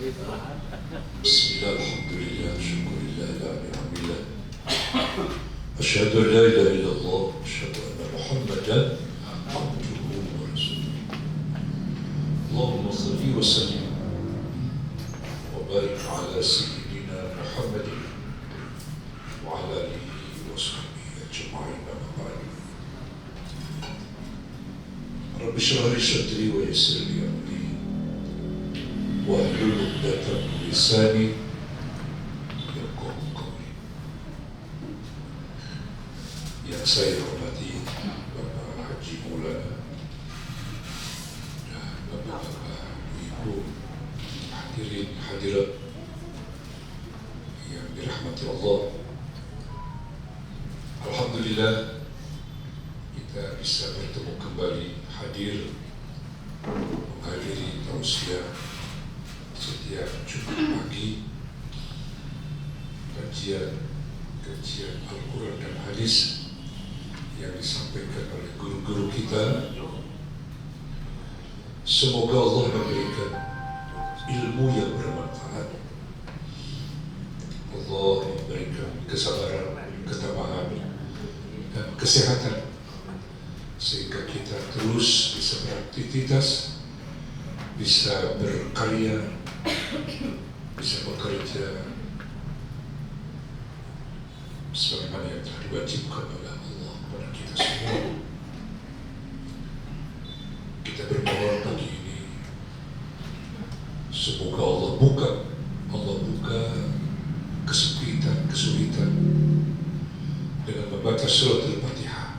Bismillah, alhamdulillah, syukurillah, la ni'amillah. Asyhadu an la ilaha illallah, asyhadu anna Muhammadan abduhu wa rasuluh. Allahumma salli wa sallim wa barik ala sayyidina Muhammadin wa ala alihi wa sahbihi ajma'in, amma ba'd. Rabbi shrah li sadri wa yassir li amri wahlul 'uqdatam min lisani yafqahu qawli. Yang saya hormati Bapak Haji Maulana dan Bapak-bapak, Ibu, hadirin hadirat yang dirahmati Allah. Alhamdulillah kita bisa bertemu kembali, hadir menghadiri tausiah setiap Jumat pagi, kajian Al-Quran dan Hadis yang disampaikan oleh guru-guru kita. Semoga Allah memberikan ilmu yang bermanfaat, Allah memberikan kesabaran, ketabahan dan kesehatan sehingga kita terus bisa beraktivitas, bisa berkarya, bisa bekerja sebagaimana yang telah diwajibkan oleh Allah kepada kita semua. Kita bermohon pagi ini, semoga Allah buka kesempitan, kesulitan dengan membaca surat Al-Fatihah.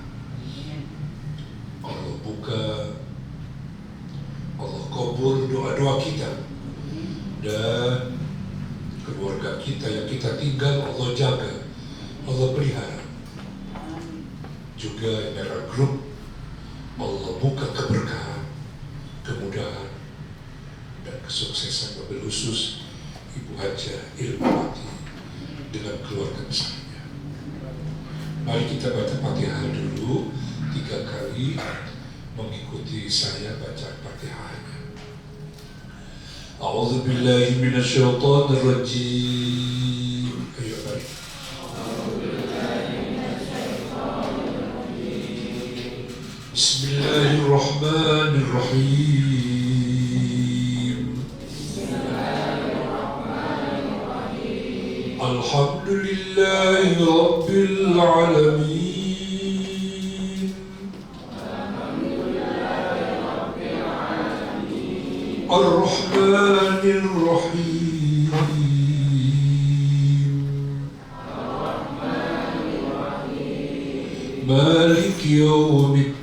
Allah buka, Allah kabul doa-doa kita, dan keluarga kita yang kita tinggal Allah jaga, Allah pelihara. Juga Merah Group, Allah buka keberkahan, kemudahan dan kesuksesan, wabil khusus Ibu Hajah Ilmawati dengan keluarga besarnya. Mari kita baca Fatihah dulu 3 kali, mengikuti saya baca Fatihahnya. A'udzu billahi minasyaitonir rajim. Ayo mari. Bismillahirrahmanirrahim. Alhamdulillahi rabbil alamin. Ar-Rahmanir Rahim. Malik yawmiddin.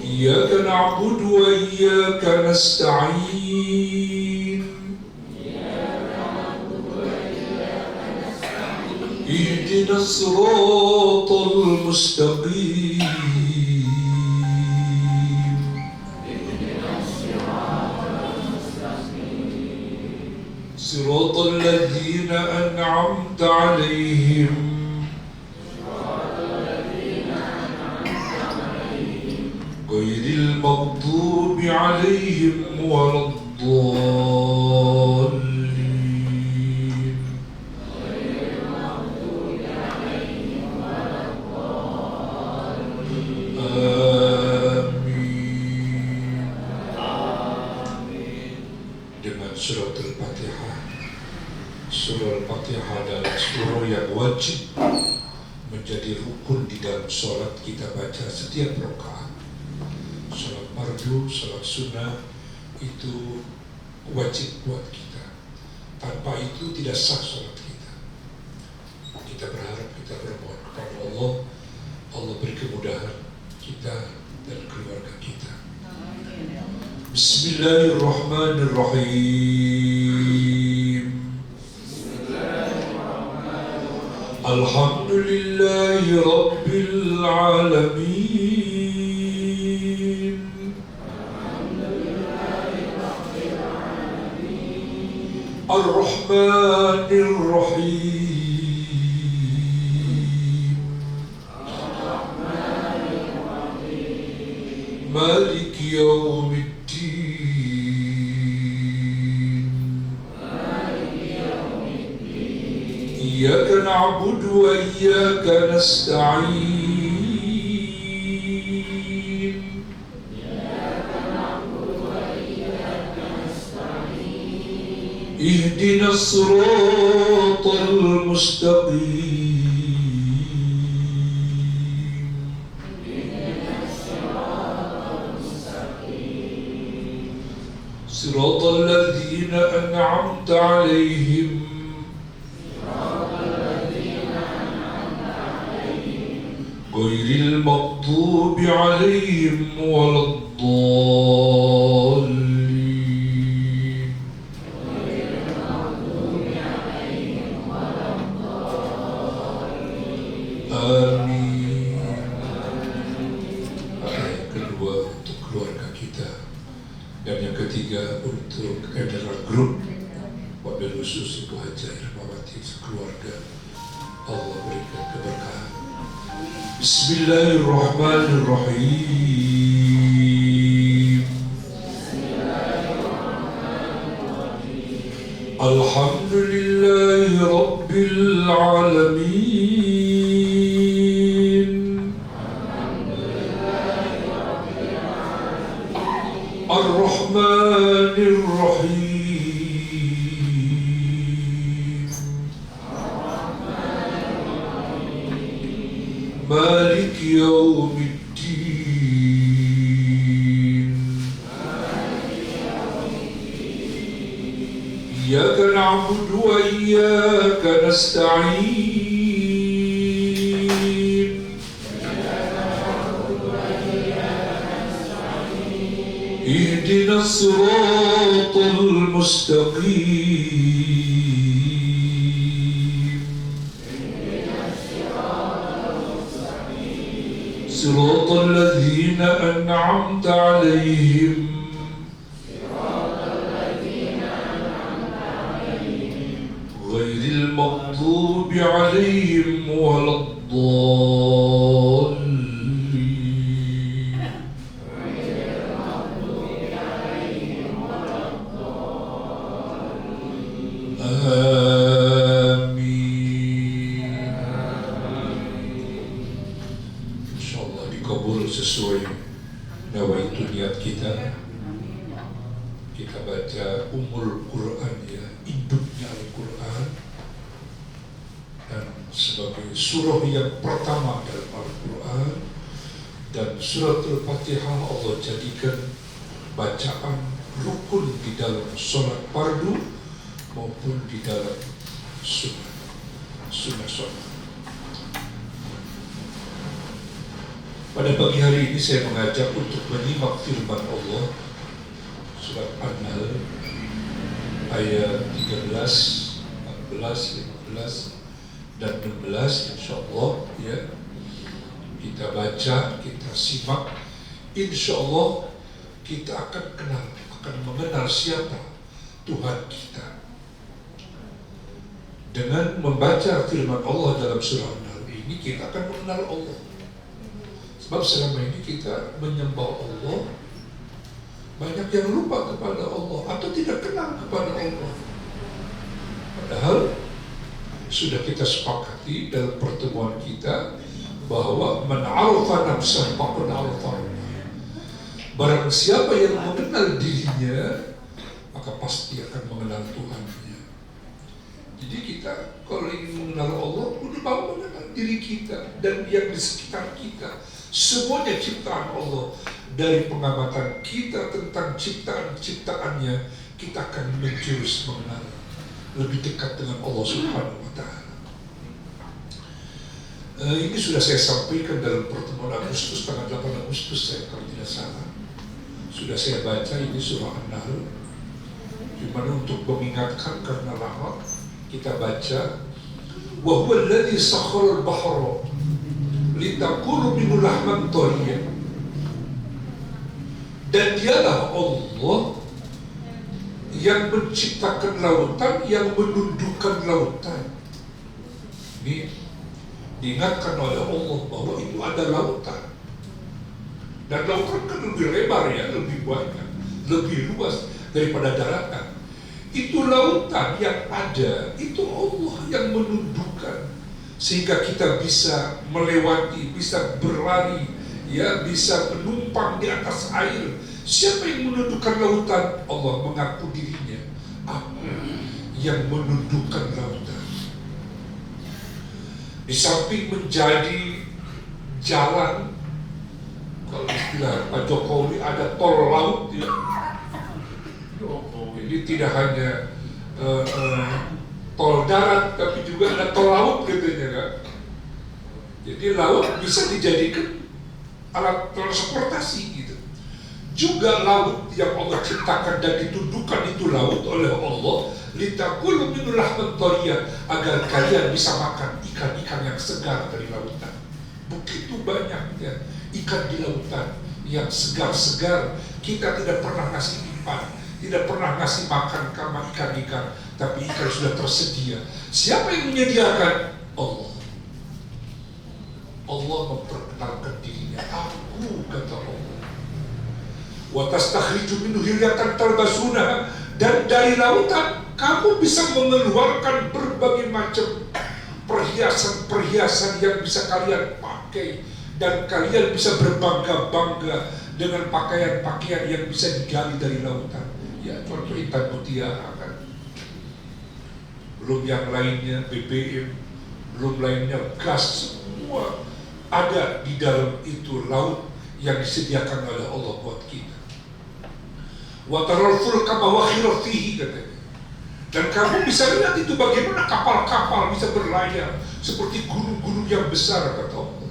Iyyaka na'budu wa iyyaka nasta'in. Ihdinas siratal mustaqim. صراط الذين أنعمت عليهم غير المغضوب عليهم ولا الضالين. Amin. Dengan surat Al-Fatihah. Surah Al-Fatihah adalah surah yang wajib menjadi rukun di dalam sholat kita baca setiap rakaat. Sholat fardu, sholat sunnah itu wajib buat kita. Tanpa itu tidak sah sholat kita. Kita berharap, kita bermohon kepada Allah, Allah beri kemudahan kita dan keluarga kita. Bismillahirrahmanirrahim. Alhamdulillahi rabbil alamin. Ar-Rahmanir Rahim. مالك يوم الدين إياك نعبد وإياك نستعين اهدنا الصراط المستقيم صراط الذين أنعمت عليهم غير المغضوب عليهم ولا الضالين آمين. Yang kedua untuk keluarga kita, dan yang ketiga untuk adalah grup wabil khusus Ibu Haja Irmawati sekeluarga. Allah berikan keberkahan. Bismillahirrahmanirrahim. Alhamdulillahi Rabbil Alamin. Ar-Rahmanir Rahim. Malik Yawmiddin. Iyyaka na'budu wa iyyaka nasta'in. اهدنا الصراط المستقيم صراط الذين أنعمت عليهم غير المغضوب عليهم ولا الضالين. Insyaallah dikabul sesuai nawaitu niat kita. Kita baca Ummul Quran, ya, induknya Al-Quran, dan sebagai surah yang pertama dalam Al-Quran, dan surat Al-Fatihah Allah jadikan bacaan rukun di dalam sholat fardu maupun di dalam sunnah sholat. Pada pagi hari ini saya mengajak untuk menyimak firman Allah surat An-Nahl ayat 13, 14, 15 dan 16, insyaallah, ya. Kita baca, kita simak, insyaallah kita akan mengenal siapa Tuhan kita. Dengan membaca firman Allah dalam surah An-Nahl ini, kita akan mengenal Allah. Sebab selama ini kita menyembah Allah, banyak yang lupa kepada Allah atau tidak kenal kepada Allah. Padahal sudah kita sepakati dalam pertemuan kita bahwa man 'arafa nafsahu faqad 'arafa Allah. Barang siapa yang mengenal dirinya, maka pasti akan mengenal Tuhannya. Jadi kita kalau ingin mengenal Allah, udah mau mengenal diri kita dan yang di sekitar kita. Semuanya ciptaan Allah. Dari pengamatan kita tentang ciptaan-ciptaannya, kita akan menjurus mengenal lebih dekat dengan Allah Subhanahu wa Ta'ala. Ini sudah saya sampaikan dalam pertemuan Agustus, tanggal 8 Agustus saya kalau tidak salah. Sudah saya baca ini surah An-Nahl. Cuma untuk mengingatkan karena lama, kita baca wa huwa alladhi sakhkhara al-bahra litakunu minhu lahman thariyan. Dan dialah Allah yang menciptakan lautan, yang menundukkan lautan. Ini diingatkan oleh Allah bahwa itu ada lautan. Dan lautan kan lebih lebar ya, lebih banyak, lebih luas daripada daratan. Itu lautan yang ada, itu Allah yang menundukkan sehingga kita bisa melewati, bisa berlari, ya, bisa menumpang di atas air. Siapa yang menundukkan lautan? Allah mengaku dirinya, aku yang menundukkan lautan. Di samping menjadi jalan, kalau istilah Pak Jokowi ada tol laut ya. Jadi tidak hanya tol darat, tapi juga ada tol laut katanya kan. Jadi laut bisa dijadikan alat transportasi gitu. Juga laut yang Allah ciptakan dan ditundukkan itu laut oleh Allah, litakulu minul lahman thariya, agar kalian bisa makan ikan-ikan yang segar dari lautan. Begitu banyaknya ikan di lautan yang segar-segar, kita tidak pernah ngasih umpan, tidak pernah ngasih makan sama ikan-ikan, tapi ikan sudah tersedia. Siapa yang menyediakan? Allah. Allah memperkenalkan dirinya, aku, kata Allah. Wa tastakhriju minhu hilyatan talbasunaha, dan dari lautan kamu bisa mengeluarkan berbagai macam perhiasan-perhiasan yang bisa kalian pakai, dan kalian bisa berbangga-bangga dengan pakaian-pakaian yang bisa digali dari lautan. Ya, contoh intan mutiara kan. Belum yang lainnya, BBM, belum lainnya gas, semua ada di dalam itu laut yang disediakan oleh Allah buat kita. Wa taral fulka mawakhira fihi, katanya. Dan kamu bisa lihat itu bagaimana kapal-kapal bisa berlayar seperti gunung-gunung yang besar, kata Allah.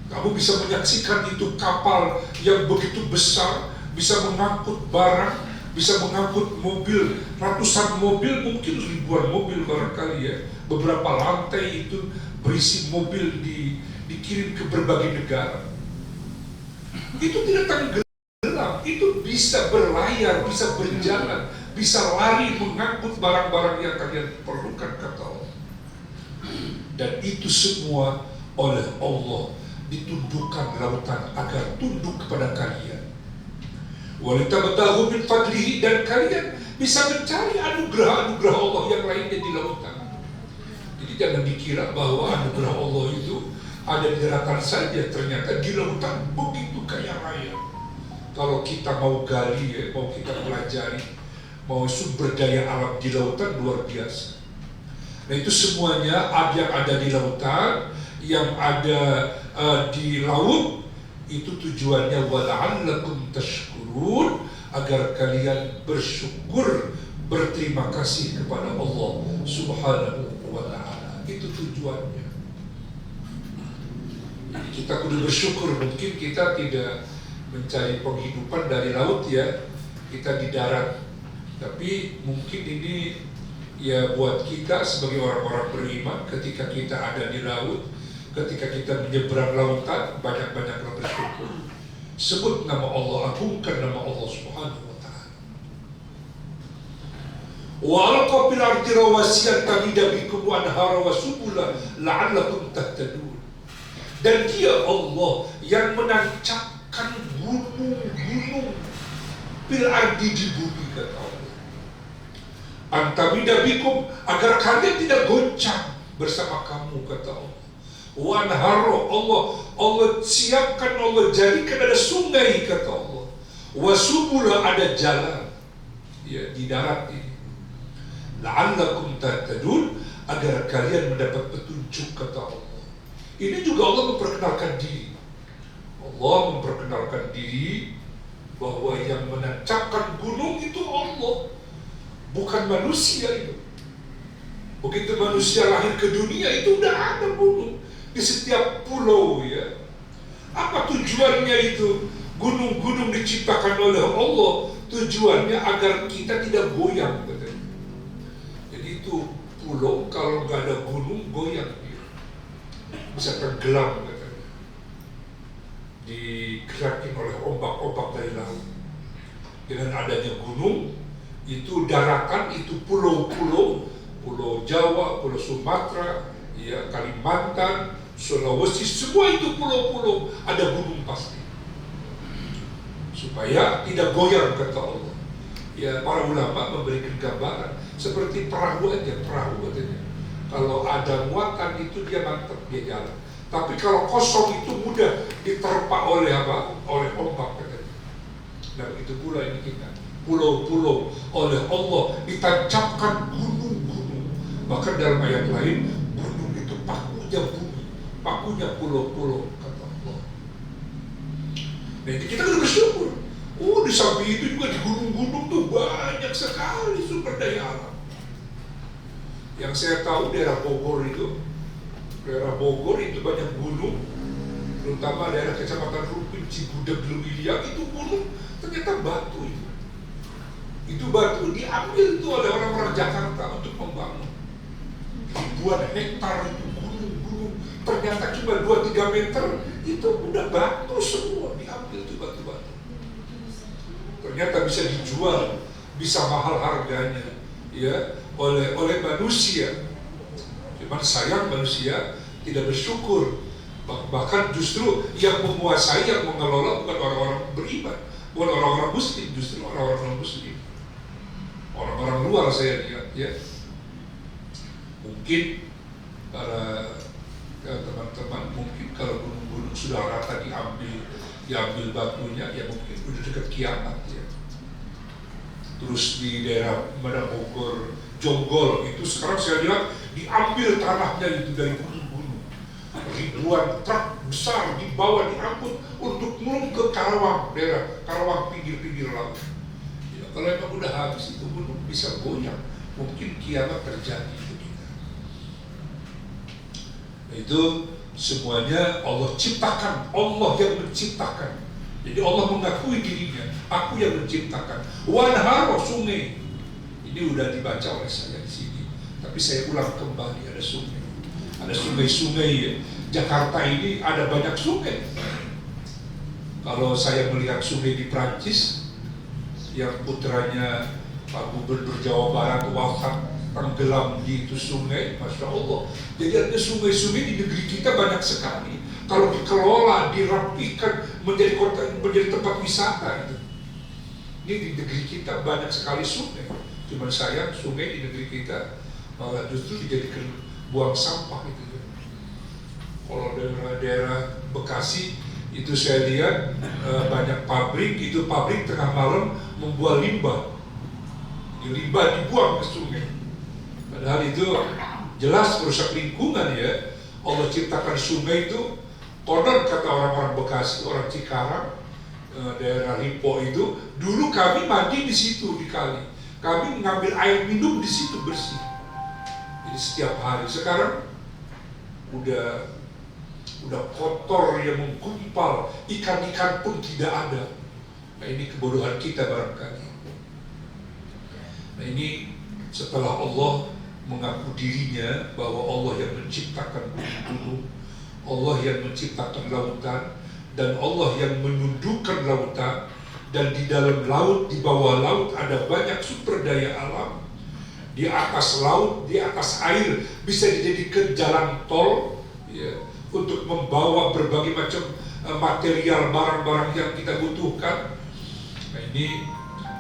Kamu bisa menyaksikan itu kapal yang begitu besar, bisa mengangkut barang, bisa mengangkut mobil, ratusan mobil, mungkin ribuan mobil barangkali ya. Beberapa lantai itu berisi mobil dikirim ke berbagai negara. Itu tidak tenggelam, itu bisa berlayar, bisa berjalan, bisa lari mengangkut barang-barang yang kalian perlukan, kata Allah. Dan itu semua oleh Allah ditundukkan lautan agar tunduk kepada kalian. Walitabtaghu min fadlihi, dan kalian bisa mencari anugerah-anugerah Allah yang lainnya di lautan. Jadi jangan dikira bahwa anugerah Allah itu ada di daratan saja, ternyata di lautan begitu kaya raya. Kalau kita mau gali ya, mau kita pelajari, mau sumber daya alam di lautan luar biasa. Nah itu semuanya yang ada di lautan, yang ada di laut, itu tujuannya wala'allakum tashkurun, agar kalian bersyukur, berterima kasih kepada Allah Subhanahu wa ta'ala. Itu tujuannya. Jadi kita kudu bersyukur. Mungkin kita tidak mencari penghidupan dari laut ya, kita di darat. Tapi mungkin ini ya buat kita sebagai orang-orang beriman, ketika kita ada di laut, ketika kita menyeberang lautan, banyak-banyaklah bersyukur. Sebut nama Allah, agungkan nama Allah Subhanahu wa ta'ala. Wa alqa fil ardi rawasiyan tamida bikum wa anhara wa subula la'allakum tahtadun. Dan Dia Allah yang menancapkan gunung-gunung fil ardi, di bumi, kata Allah. Antamida bikum, agar kalian tidak goncang bersama kamu, kata Allah. Wanharo, Allah siapkan, Allah jadikan ada sungai, kata Allah. Wasubula, ada jalan ya di darat ini. La'allakum tahtadun, agar kalian mendapat petunjuk, kata Allah. Ini juga Allah memperkenalkan diri. Allah memperkenalkan diri bahwa yang menancapkan gunung itu Allah, bukan manusia itu. Begitu manusia lahir ke dunia itu udah ada gunung di setiap pulau ya. Apa tujuannya itu? Gunung-gunung diciptakan oleh Allah, tujuannya agar kita tidak goyang, katanya. Jadi itu pulau kalau nggak ada gunung goyang dia, bisa tenggelam, katanya, digerakin oleh ombak-ombak dari laut. Dengan adanya gunung, itu daratan, itu pulau-pulau, Pulau Jawa, Pulau Sumatera, ya, Kalimantan, Sulawesi, semua itu pulau-pulau ada gunung pasti. supaya tidak goyang, kata Allah. Ya, para ulama memberikan gambaran seperti perahu aja, perahu katanya. Kalau ada muatan itu dia mantap, dia jalan. Tapi kalau kosong itu mudah diterpa oleh apa? Oleh ombak katanya. Nah begitu pula ini kita, pulau-pulau oleh Allah ditancapkan gunung-gunung. Bahkan dalam ayat lain, gunung itu pakunya bumi, pakunya pulau-pulau, kata Allah. Nah itu kita harus bersyukur. Oh, di samping itu juga di gunung-gunung tuh banyak sekali sumber daya alam. Yang saya tahu daerah Bogor itu banyak gunung, terutama daerah Kecamatan Rupin, Cigudeg, Lewiliang, itu gunung ternyata batu itu. Itu batu diambil tuh oleh orang-orang Jakarta untuk membangun. Ribuan hektar itu gunung-gunung, ternyata cuma 2-3 meter itu udah batu semua, diambil tuh batu-batu. Ternyata bisa dijual, bisa mahal harganya, ya, oleh manusia. Cuman sayang manusia tidak bersyukur. Bahkan justru yang menguasai, yang mengelola bukan orang-orang beriman, bukan orang-orang muslim, justru orang-orang muslim, orang-orang luar saya lihat, ya. Mungkin para teman-teman, mungkin kalau gunung-gunung sudah rata diambil batunya, ya mungkin udah dekat kiamat, ya. Terus di daerah Bogor, Jonggol itu sekarang saya lihat diambil tanahnya itu dari gunung-gunung. Ribuan truk besar dibawa, diangkut untuk mulung ke Karawang, daerah Karawang pinggir-pinggir laut. Ya, kalau emang udah habis itu gunung bisa goyang, mungkin kiamat terjadi itu kita. Itu semuanya Allah ciptakan, Allah yang menciptakan. Jadi Allah mengakui dirinya, aku yang menciptakan. Wanhar, sungai. Ini udah dibaca oleh saya di sini, tapi saya ulang kembali, ada sungai. Ada sungai-sungai, ya. Jakarta ini ada banyak sungai. Kalau saya melihat sungai di Prancis, yang putranya Pak Gubernur Jawa Barat wafat tenggelam di itu sungai, Masya Allah. Jadi ada sungai-sungai di negeri kita banyak sekali. Kalau dikelola, dirapikan, menjadi tempat wisata itu. Ini di negeri kita banyak sekali sungai. Cuman sayang sungai di negeri kita malah justru dijadikan buang sampah itu. Kalau daerah Bekasi itu saya lihat banyak pabrik, itu pabrik tengah malam membuat limbah. Limbah dibuang ke sungai. Padahal itu jelas merusak lingkungan, ya. Allah ciptakan sungai itu. Konon kata orang-orang Bekasi, orang Cikarang, daerah Lipo itu, dulu kami mandi di situ di kali. Kami mengambil air minum di situ bersih. Jadi setiap hari. Sekarang udah kotor, yang menggumpal, ikan-ikan pun tidak ada. Nah ini kebodohan kita barangkali. Nah ini setelah Allah mengaku dirinya bahwa Allah yang menciptakan gunung, Allah yang menciptakan lautan, dan Allah yang menundukkan lautan, dan di dalam laut, di bawah laut ada banyak sumber daya alam. Di atas laut, di atas air bisa dijadikan jalan tol, ya, untuk membawa berbagai macam material, barang-barang yang kita butuhkan. Nah ini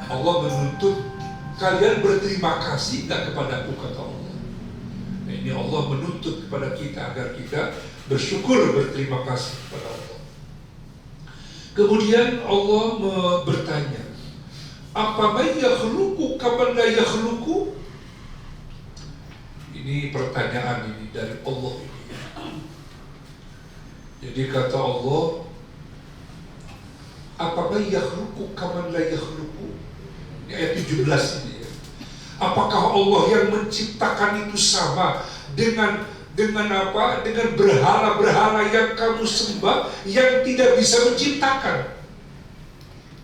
Allah menuntut kalian berterima kasih nggak kepada aku, kata Allah. Nah ini Allah menuntut kepada kita agar kita bersyukur, berterima kasih kepada Allah. Kemudian Allah bertanya, apa man yakhluqu kaman la yakhluqu? Ini pertanyaan ini dari Allah ini. Jadi kata Allah, apa man yakhluqu kaman la yakhluqu? Ini ayat 17 ini, ya. Apakah Allah yang menciptakan itu sama dengan apa? Dengan berhala-berhala yang kamu sembah yang tidak bisa menciptakan.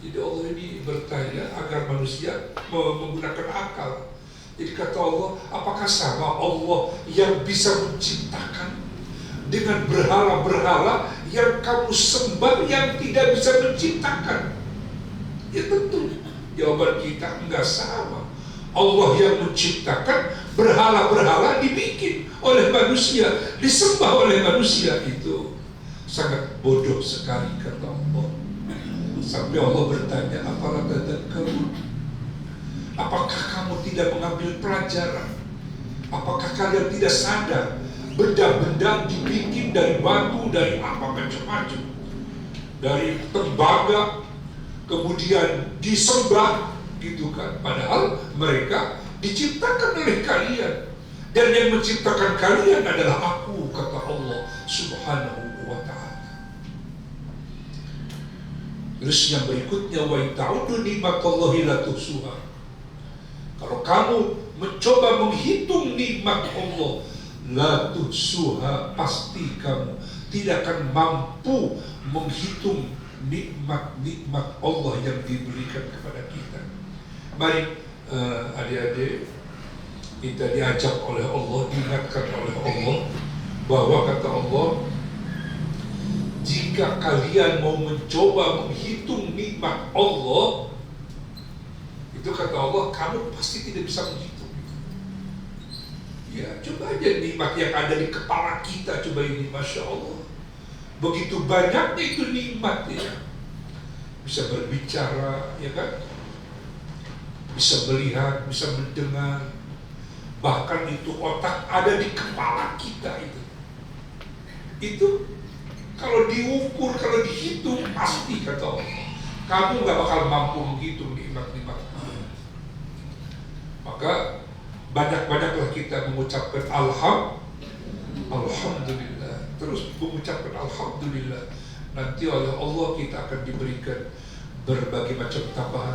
Jadi Allah ini bertanya agar manusia menggunakan akal. Jadi kata Allah, apakah sama Allah yang bisa menciptakan dengan berhala-berhala yang kamu sembah yang tidak bisa menciptakan? Ya tentu jawaban kita enggak sama. Allah yang menciptakan, berhala-berhala dibikin oleh manusia, disembah oleh manusia. Itu sangat bodoh sekali, kata Allah. Sampai Allah bertanya, "Afala tadhakkarun?" Apakah kamu tidak mengambil pelajaran? Apakah kalian tidak sadar benda-benda dibikin dari batu, dari apa macam-macam, dari tembaga, kemudian disembah gitu kan? Padahal mereka diciptakan oleh kalian, dan yang menciptakan kalian adalah Aku, kata Allah Subhanahu wa ta'ala. Terus yang berikutnya, wa in ta'uddu nikmatallahi la tuhsuha. Kalau kamu mencoba menghitung nikmat Allah, la tuhsuha, pasti kamu tidak akan mampu menghitung nikmat-nikmat Allah yang diberikan kepada kita. Mari adik-adik, kita diajak oleh Allah, diingatkan oleh Allah bahwa kata Allah, jika kalian mau mencoba menghitung nikmat Allah, itu kata Allah, kamu pasti tidak bisa menghitung. Ya, coba aja nikmat yang ada di kepala kita, coba ini, Masya Allah, begitu banyaknya itu nikmat ya. Bisa berbicara, ya kan? Bisa melihat, bisa mendengar, bahkan itu otak ada di kepala kita itu. Itu kalau diukur, kalau dihitung, pasti kata Allah, kamu gak bakal mampu menghitung nikmat-nikmat. Maka banyak-banyaklah kita mengucapkan Alhamdulillah, terus mengucapkan Alhamdulillah. Nanti oleh Allah kita akan diberikan berbagai macam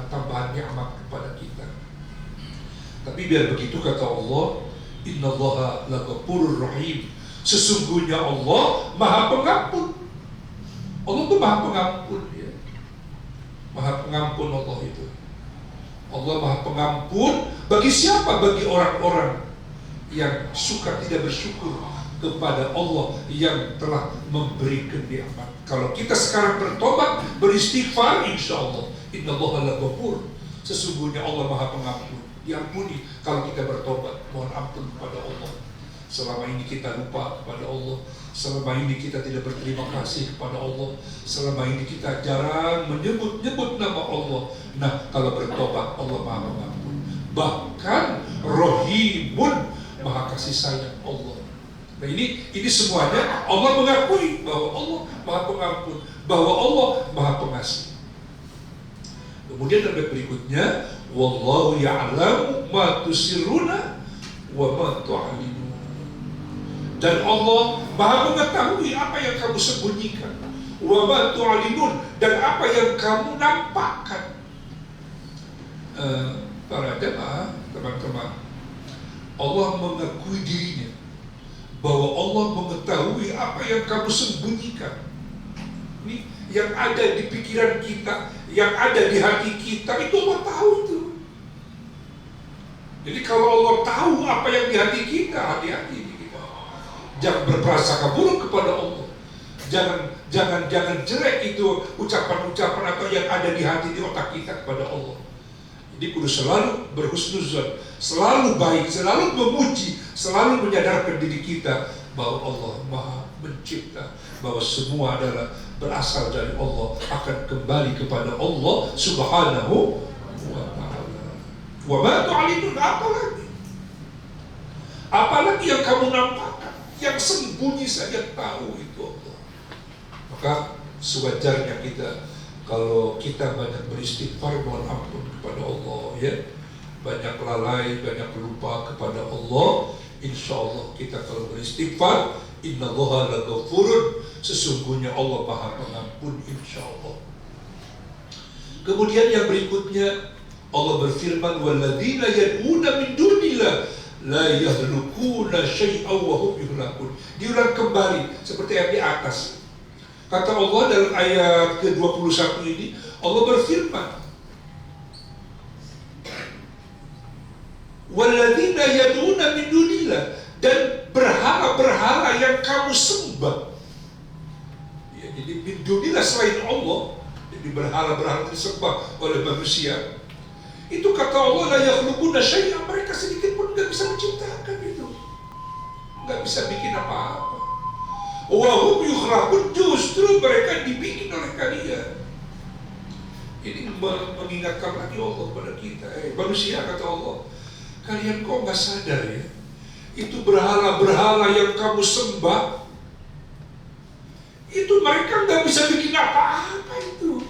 tambahan nikmat kepada kita. Tapi biar begitu kata Allah, innallaha laghafurur rahim. Sesungguhnya Allah Maha Pengampun. Allah itu Maha Pengampun ya. Maha Pengampun Allah itu. Allah Maha Pengampun bagi siapa? Bagi orang-orang yang suka tidak bersyukur kepada Allah yang telah memberikan nikmat. Kalau kita sekarang bertobat, beristighfar, insya Allah, innallaha laghafur. Sesungguhnya Allah Maha Pengampun. Diampuni kalau kita bertobat, mohon ampun kepada Allah. Selama ini kita lupa kepada Allah, selama ini kita tidak berterima kasih kepada Allah, selama ini kita jarang menyebut-nyebut nama Allah. Nah, kalau bertobat, Allah Maha Pengampun. Bahkan Rahimun, Maha Kasih Sayang Allah. Nah, ini semuanya Allah mengakui bahwa Allah Maha Pengampun, bahwa Allah Maha Pengasih. Kemudian ayat berikutnya, wallahu ya'lamu ma tusirruna wa ma tu'linun. Dan Allah Maha mengetahui apa yang kamu sembunyikan, wa ma tu'linun, dan apa yang kamu nampakkan. Para jemaah, teman-teman, Allah mengakui dirinya bahwa Allah mengetahui apa yang kamu sembunyikan. Ini yang ada di pikiran kita, yang ada di hati kita, itu Allah tahu itu. Jadi kalau Allah tahu apa yang di hati kita, hati-hati kita. Jangan berprasangka buruk kepada Allah. Jangan jelek itu ucapan-ucapan atau yang ada di hati, di otak kita kepada Allah. Jadi kudu selalu berhusnuzon, selalu baik, selalu memuji, selalu menyadarkan diri kita bahwa Allah Maha Mencipta, bahwa semua adalah berasal dari Allah, akan kembali kepada Allah Subhanahu wa ta'ala. Wa ma tu'linun, apalagi yang kamu nampakkan, yang sembunyi saja tahu itu Allah. Maka sewajarnya kita, kalau kita banyak beristighfar, mohon ampun kepada Allah ya, banyak lalai, banyak lupa kepada Allah, insya Allah kita kalau beristighfar, innallaha laghafurun, sesungguhnya Allah Maha Pengampun, insya Allah. Kemudian yang berikutnya Allah berfirman, walladzina yad'una min dunillah la yakhluquna syai'aw wa hum yukhlaqun. Diulang kembali seperti yang di atas. Kata Allah dalam ayat ke-21 ini, Allah berfirman, walladzina yad'una min dunillah, dan berhala-berhala yang kamu sembah. Ya, jadi min dunillah selain Allah, jadi berhala-berhala disembah oleh manusia. Itu kata Allah, la yakhluquna syai'an, mereka sedikit pun enggak bisa menciptakan itu. Enggak bisa bikin apa-apa. Wa hum yukhlaqun, justru mereka dibikin oleh kalian. Ini mengingatkan lagi Allah kepada kita. Manusia, kata Allah, kalian kok nggak sadar ya? Itu berhala-berhala yang kamu sembah, itu mereka nggak bisa bikin apa-apa itu.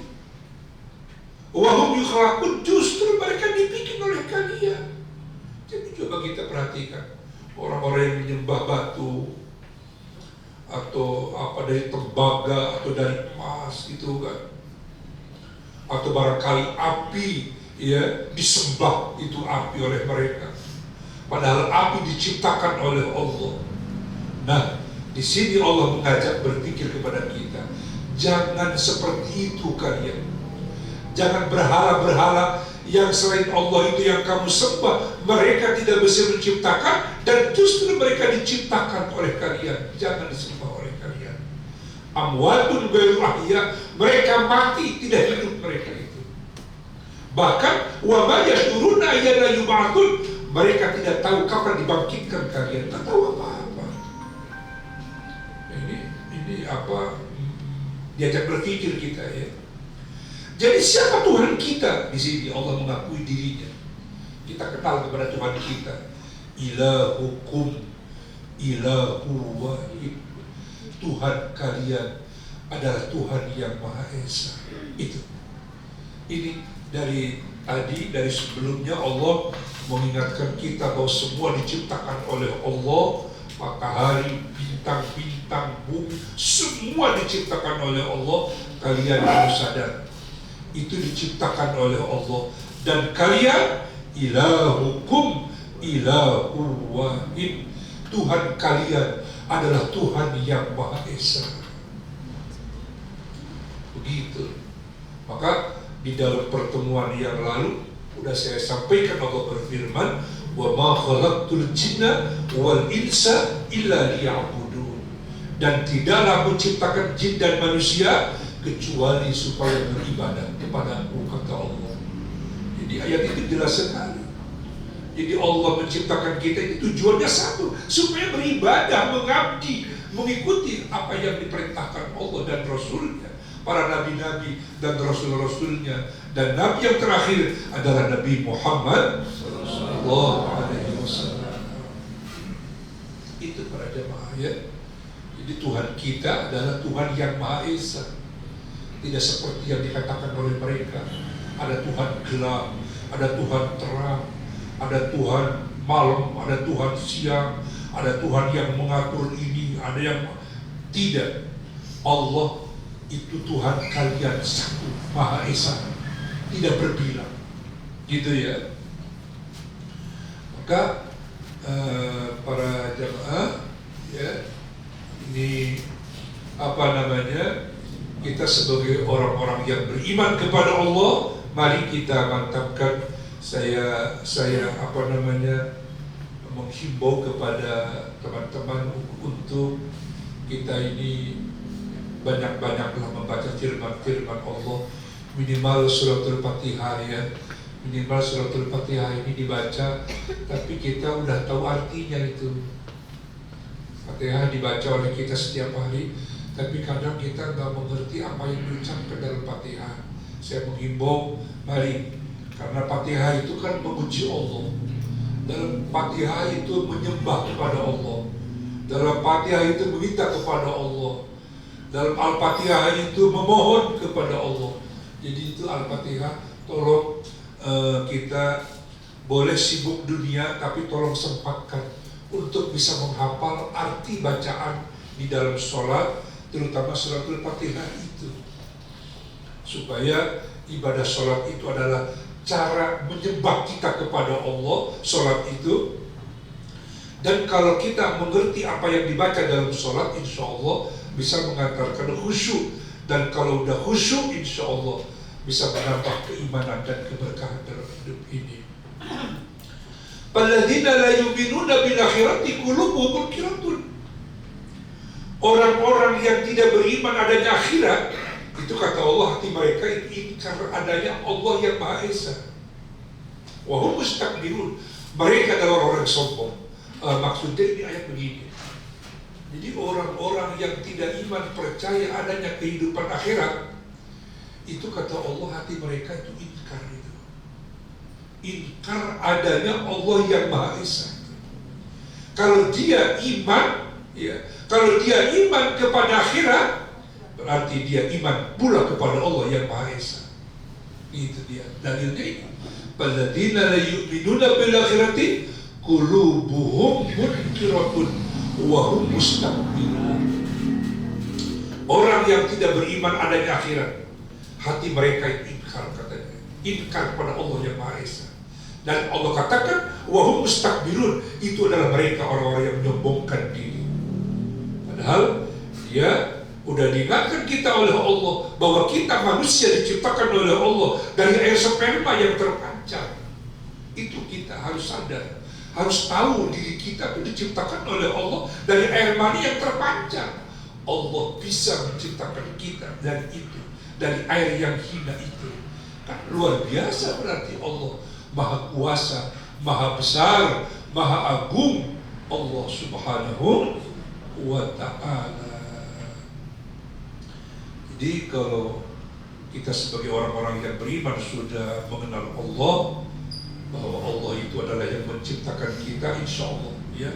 Wahum yukhlaqun, justru mereka dibikin oleh kalian. Jadi coba kita perhatikan orang-orang yang menyembah batu atau apa dari tembaga atau dari emas gitu kan, atau barangkali api, ya, disembah itu api oleh mereka. Padahal api diciptakan oleh Allah. Nah, di sini Allah mengajak berpikir kepada kita, jangan seperti itu kalian. Jangan berhala-berhala yang selain Allah itu yang kamu sembah, mereka tidak bisa menciptakan dan justru mereka diciptakan oleh kalian. Jangan disembah oleh kalian. Amwatun ghairu ahya, mereka mati, tidak hidup mereka itu. Bahkan wa ma yashuruna ayyana yub'atsun, mereka tidak tahu kapan dibangkitkan kalian, tak tahu apa-apa. Ini apa? Diajak berpikir kita ya. Jadi siapa Tuhan kita? Di sini Allah mengakui dirinya. Kita kenal kepada Tuhan kita. Ilahukum ilahu wahid. Tuhan kalian adalah Tuhan yang Maha Esa. Itu. Ini dari tadi, dari sebelumnya Allah mengingatkan kita bahwa semua diciptakan oleh Allah. Matahari, bintang-bintang, bumi, semua diciptakan oleh Allah. Kalian harus sadar, itu diciptakan oleh Allah. Dan kalian ilahukum ilahu wahid. Tuhan kalian adalah Tuhan yang Maha Esa. Begitu. Maka di dalam pertemuan yang lalu sudah saya sampaikan, Allah berfirman, wa ma khalaqtul jinna wal insa illa liya'budun. Dan tidaklah aku ciptakan jin dan manusia kecuali supaya beribadah kepadaku, kata Allah. Jadi ayat itu jelas sekali. Jadi Allah menciptakan kita itu tujuannya satu, supaya beribadah, mengabdi, mengikuti apa yang diperintahkan Allah dan Rasulnya, para nabi-nabi dan rasul-rasulnya. Dan nabi yang terakhir adalah Nabi Muhammad sallallahu alaihi wasallam. Itu para jemaah ya. Jadi Tuhan kita adalah Tuhan yang Maha Esa. Tidak seperti yang dikatakan oleh mereka. Ada Tuhan gelap, ada Tuhan terang, ada Tuhan malam, ada Tuhan siang, ada Tuhan yang mengatur ini, ada yang tidak. Allah itu Tuhan kalian satu, Maha Esa, tidak berbilang, gitu ya. Maka para jemaah ya, ini apa namanya? Kita sebagai orang-orang yang beriman kepada Allah, mari kita mantapkan. Saya apa namanya, menghimbau kepada teman-teman untuk kita ini banyak-banyaklah membaca firman-firman Allah. Minimal suratul Fatihah ya. Minimal suratul Fatihah ini dibaca, tapi kita udah tahu artinya itu. Fatihah dibaca oleh kita setiap hari, tapi kadang kita nggak mengerti apa yang diucapkan dalam Fatihah. Saya menghimbau, mari, karena Fatihah itu kan memuji Allah. Dalam Fatihah itu menyembah kepada Allah. Dalam Fatihah itu meminta kepada Allah. Dalam Al-Fatihah itu memohon kepada Allah. Jadi itu Al-Fatihah. Tolong kita boleh sibuk dunia, tapi tolong sempatkan untuk bisa menghafal arti bacaan di dalam sholat, terutama suratul Fatihah itu, supaya ibadah sholat itu adalah cara menyembah kita kepada Allah, sholat itu. Dan kalau kita mengerti apa yang dibaca dalam sholat, insya Allah bisa mengantarkan khusyuk. Dan kalau udah khusyuk, insya Allah bisa menambah keimanan dan keberkahan dalam hidup ini. Alladzina la yu'minuna bil akhirati qulubuhum munkiratun. Orang-orang yang tidak beriman adanya akhirat, itu kata Allah, hati mereka itu ingkar adanya Allah yang Maha Esa. Wa hum mustakbirun. Mereka adalah orang sombong. Maksudnya ini ayat begini. Jadi orang-orang yang tidak iman, percaya adanya kehidupan akhirat, Itu kata Allah, hati mereka itu inkar itu. Inkar adanya Allah yang Maha Esa. Kalau dia iman, ya, kalau dia iman kepada akhirat, berarti dia iman pula kepada Allah yang Maha Esa. Itu dia dalilnya itu. Alladzina la yu'minuna bil akhirati qulubuhum munkiratun wa hum mustakbirun. Orang yang tidak beriman adanya akhirat, hati mereka inkar, katanya. Inkar kepada Allah yang Maha Esa. Dan Allah katakan wa hum mustakbirun, itu adalah mereka orang-orang yang menyombongkan diri. Padahal dia udah diingatkan kita oleh Allah bahwa kita manusia diciptakan oleh Allah dari air sperma yang terpancar. Itu kita harus sadar, harus tahu diri kita itu diciptakan oleh Allah dari air mani yang terpancar. Allah bisa menciptakan kita dari itu, dari air yang hina itu. Kan luar biasa berarti Allah Maha Kuasa, Maha Besar, Maha Agung, Allah Subhanahu wa Ta'ala. Jadi kalau kita sebagai orang-orang yang beriman sudah mengenal Allah, bahwa Allah itu adalah yang menciptakan kita, insya Allah, ya.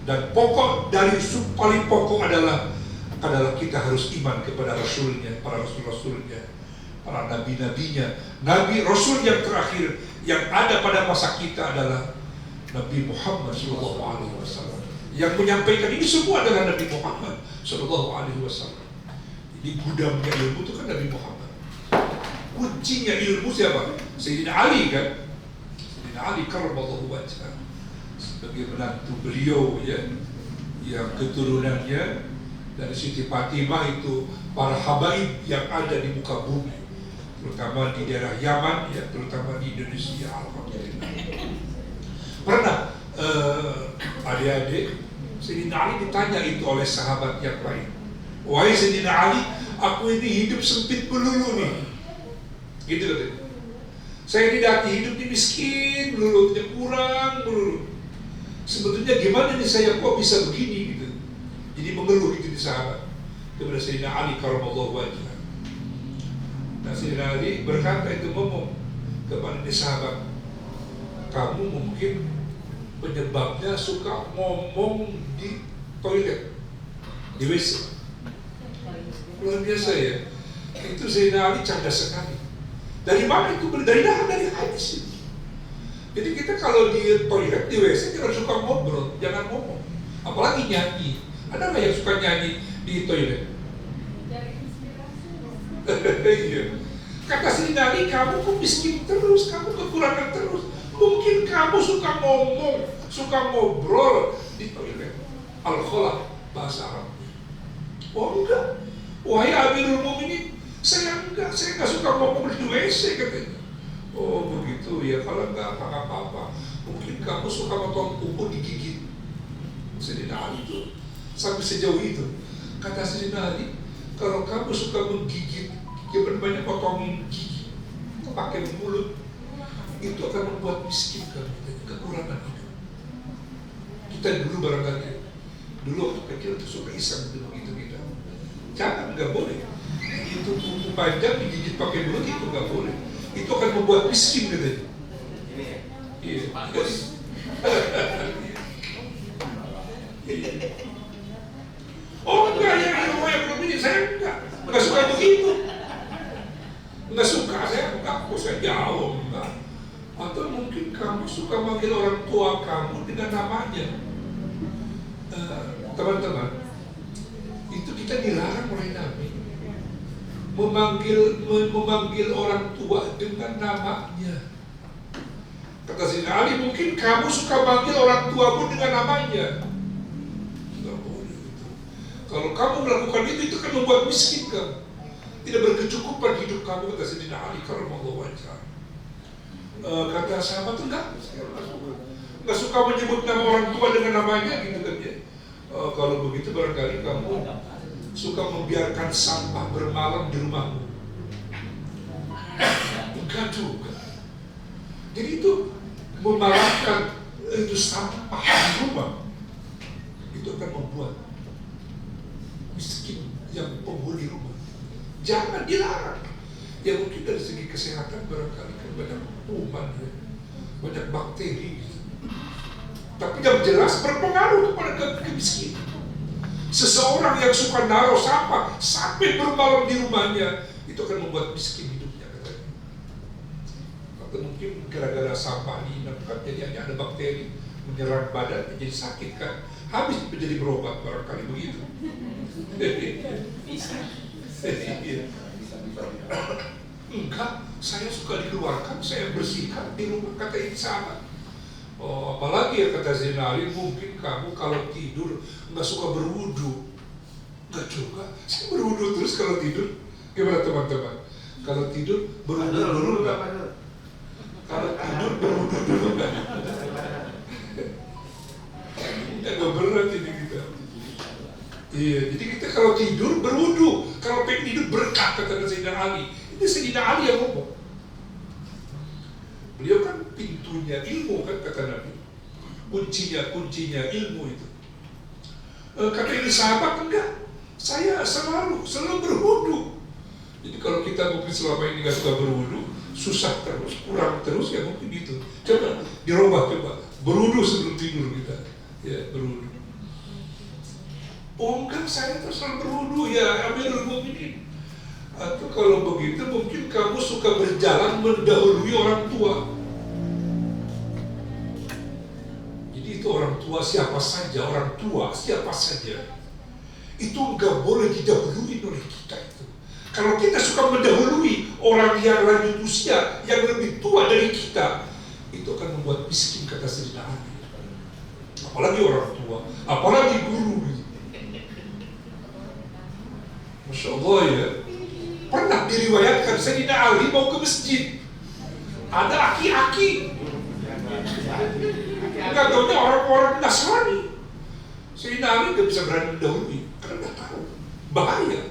Dan pokok dari paling pokok adalah kita harus iman kepada Rasulnya, para Rasul-Rasulnya, para Nabi-Nabinya. Nabi Rasul yang terakhir yang ada pada masa kita adalah Nabi Muhammad SAW. Yang menyampaikan ini semua adalah Nabi Muhammad SAW. Di gudangnya ilmu itu kan Nabi Muhammad. Kuncinya ilmu siapa? Sayyidina Ali kan? Sayyidina Ali karramallahu wajhah, sebagai menantu beliau, ya, yang keturunannya dari Siti Fatimah itu para habaib yang ada di muka bumi, terutama di daerah Yaman, ya, terutama di Indonesia. Alhamdulillah. Pernah adik-adik Sayyidina Ali ditanya itu oleh sahabat yang lain, wahai Sayyidina Ali, aku ini hidup sempit melulu nih. Gitu katanya. Saya ini dari hidup ini miskin melulu, kurang melulu. Sebetulnya gimana nih saya kok bisa begini gitu. Jadi mengeluh gitu di sahabat kepada Sayyidina Ali karramallahu wajhah. Nah, Sayyidina Ali berkata itu, ngomong kepada di sahabat, kamu mungkin penyebabnya suka ngomong di toilet, di WC. Luar biasa ya. Itu Sayyidina Ali cerdas sekali. Dari mana itu? Dari hadis itu. Jadi kita kalau di toilet, di WC jangan suka ngobrol, jangan ngomong. Apalagi nyanyi. Ada nggak yang suka nyanyi di toilet? Iya. Kata Sayyidina Ali, kamu kok miskin terus, kamu kekurangan terus. Mungkin kamu suka ngomong, suka ngobrol di toilet. Al-Khala bahasa Arab. Oh enggak. Wahai Amirul Mukminin, saya enggak suka ngomong di WC, katanya. Oh begitu ya, kalau enggak apa-apa. Mungkin kamu suka potong kuku digigit. Sayyidina Ali itu sampai sejauh itu. Kata Sayyidina Ali, kalau kamu suka menggigit, jangan banyak potongin gigi, pakai mulut, itu akan membuat miskin kamu, kekurangan hidup. Kita dulu barangkali, dulu waktu kecil itu suka iseng begitu kita. Jangan, nggak boleh. Itu kuku panjang digigit pakai mulut, itu nggak boleh. Itu akan membuat miskin, katanya. Iya. Oh enggak, ya ilmu yang belum ini saya enggak suka begitu. Enggak suka, saya jauh enggak. Atau mungkin kamu suka manggil orang tua kamu dengan namanya. Teman-teman, itu kita dilarang oleh Nabi memanggil orang tua dengan namanya. Kata Sayyidina Ali, mungkin kamu suka manggil orang tuamu dengan namanya. Enggak boleh itu. Kalau kamu melakukan itu kan membuat miskin kamu, tidak berkecukupan hidup kamu, kata Sayyidina Ali karramallahu wajhah. Kata sahabat itu enggak suka menyebut nama orang tua dengan namanya, gitu kan ya. Kalau begitu barangkali kamu suka membiarkan sampah bermalam di rumahmu. Enggak juga. Jadi itu memalangkan itu sampah di rumah, itu akan membuat miskin yang penghuni rumah. Jangan, dilarang. Yang kesehatan barangkali kan banyak kuman ya, banyak bakteri gitu. Tapi yang jelas berpengaruh kepada kemiskinan. Seseorang yang suka naruh sampah sampai bermalam di rumahnya, itu akan membuat miskin hidupnya katanya. Atau mungkin gara-gara sampah diinapkan jadi hanya ada bakteri menyerang badan jadi sakit kan, habis menjadi berobat barangkali begitu. Bisa. Enggak, saya suka dikeluarkan, saya bersihkan di rumah, kata ini sahabat. Oh, apalagi ya kata Zainal, mungkin kamu kalau tidur nggak suka berwudu. Nggak juga, saya berwudu terus kalau tidur. Gimana teman-teman? Kalau tidur berwudu dulu nggak? Kalau tidur berwudu dulu nggak? Nggak berat ini kita. Iya, jadi kita kalau tidur berwudu, kalau pengen tidur berkah kata Sayyidina Ali. Ini Sayyidina Ali yang ngomong. Beliau kan pintunya ilmu kan kata Nabi, kuncinya ilmu itu. Kata ini sahabat enggak, saya selalu berwudu. Jadi kalau kita mungkin selama ini nggak suka berwudu, susah terus, kurang terus ya mungkin gitu. Coba dirubah, berwudu sebelum tidur kita, ya berwudu. Oh enggak, saya terus selalu berwudu ya Amirul Mukminin. Atau kalau begitu mungkin kamu suka berjalan mendahului orang tua. Jadi itu orang tua siapa saja, itu nggak boleh didahului oleh kita itu. Kalau kita suka mendahului orang yang lanjut usia, yang lebih tua dari kita, itu akan membuat miskin kata Sayyidina Ali. Apalagi orang tua, apalagi guru. Masya Allah ya. Pernah diriwayatkan Sayyidina Ali mau ke masjid, ada aki-aki, nggak tahunya orang-orang Nasrani. Sayyidina Ali nggak bisa berani mendahului karena nggak tahu bahaya.